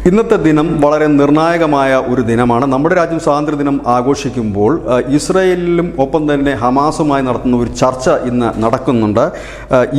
ഇന്നത്തെ ദിനം വളരെ നിർണായകമായ ഒരു ദിനമാണ്. നമ്മുടെ രാജ്യം സ്വാതന്ത്ര്യദിനം ആഘോഷിക്കുമ്പോൾ ഇസ്രായേലിലും ഒപ്പം തന്നെ ഹമാസുമായി നടത്തുന്ന ഒരു ചർച്ച ഇന്ന് നടക്കുന്നുണ്ട്.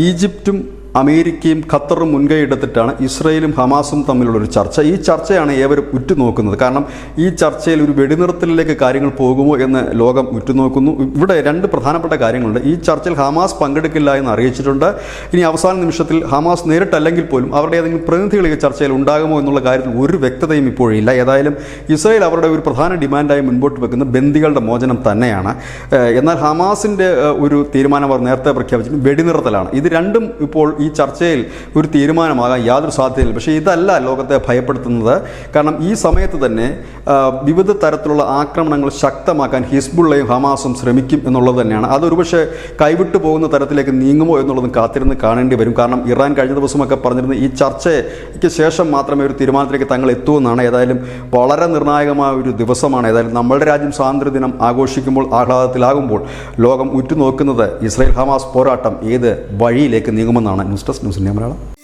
ഈജിപ്തും അമേരിക്കയും ഖത്തറും മുൻകൈ എടുത്തിട്ടാണ് ഇസ്രായേലും ഹമാസും തമ്മിലുള്ളൊരു ചർച്ച. ഈ ചർച്ചയാണ് ഏവരും ഉറ്റുനോക്കുന്നത്. കാരണം ഈ ചർച്ചയിൽ ഒരു വെടിനിർത്തലിലേക്ക് കാര്യങ്ങൾ പോകുമോ എന്ന് ലോകം ഉറ്റുനോക്കുന്നു. ഇവിടെ രണ്ട് പ്രധാനപ്പെട്ട കാര്യങ്ങളുണ്ട്. ഈ ചർച്ചയിൽ ഹമാസ് പങ്കെടുക്കില്ല എന്ന് അറിയിച്ചിട്ടുണ്ട്. ഇനി അവസാന നിമിഷത്തിൽ ഹമാസ് നേരിട്ടല്ലെങ്കിൽ പോലും അവരുടെ ഏതെങ്കിലും പ്രതിനിധികൾ ഈ ചർച്ചയിൽ ഉണ്ടാകുമോ എന്നുള്ള കാര്യത്തിൽ ഒരു വ്യക്തതയും ഇപ്പോഴില്ല. ഏതായാലും ഇസ്രായേൽ അവരുടെ ഒരു പ്രധാന ഡിമാൻഡായി മുൻപോട്ട് വെക്കുന്ന ബന്ദികളുടെ മോചനം തന്നെയാണ്. എന്നാൽ ഹമാസിൻ്റെ ഒരു തീരുമാനം അവർ നേരത്തെ പ്രഖ്യാപിച്ചത് വെടിനിർത്തലാണ്. ഇത് രണ്ടും ഇപ്പോൾ ഈ ചർച്ചയിൽ ഒരു തീരുമാനമാകാൻ യാതൊരു സാധ്യതയില്ല. പക്ഷേ ഇതല്ല ലോകത്തെ ഭയപ്പെടുത്തുന്നത്. കാരണം ഈ സമയത്ത് തന്നെ വിവിധ തരത്തിലുള്ള ആക്രമണങ്ങൾ ശക്തമാക്കാൻ ഹിസ്ബുള്ളയും ഹമാസും ശ്രമിക്കും എന്നുള്ളത് തന്നെയാണ്. അതൊരുപക്ഷെ കൈവിട്ടു പോകുന്ന തരത്തിലേക്ക് നീങ്ങുമോ എന്നുള്ളതും കാത്തിരുന്ന് കാണേണ്ടി വരും. കാരണം ഇറാൻ കഴിഞ്ഞ ദിവസമൊക്കെ പറഞ്ഞിരുന്ന ഈ ചർച്ചയ്ക്ക് ശേഷം മാത്രമേ ഒരു തീരുമാനത്തിലേക്ക് തങ്ങൾ എത്തുമെന്നാണ്. ഏതായാലും വളരെ നിർണായകമായ ഒരു ദിവസമാണ്. ഏതായാലും നമ്മളുടെ രാജ്യം സ്വാതന്ത്ര്യദിനം ആഘോഷിക്കുമ്പോൾ, ആഹ്ലാദത്തിലാകുമ്പോൾ ലോകം ഉറ്റുനോക്കുന്നത് ഇസ്രായേൽ ഹമാസ് പോരാട്ടം ഏത് വഴിയിലേക്ക് നീങ്ങുമെന്നാണ്. News desk news India Malayalam.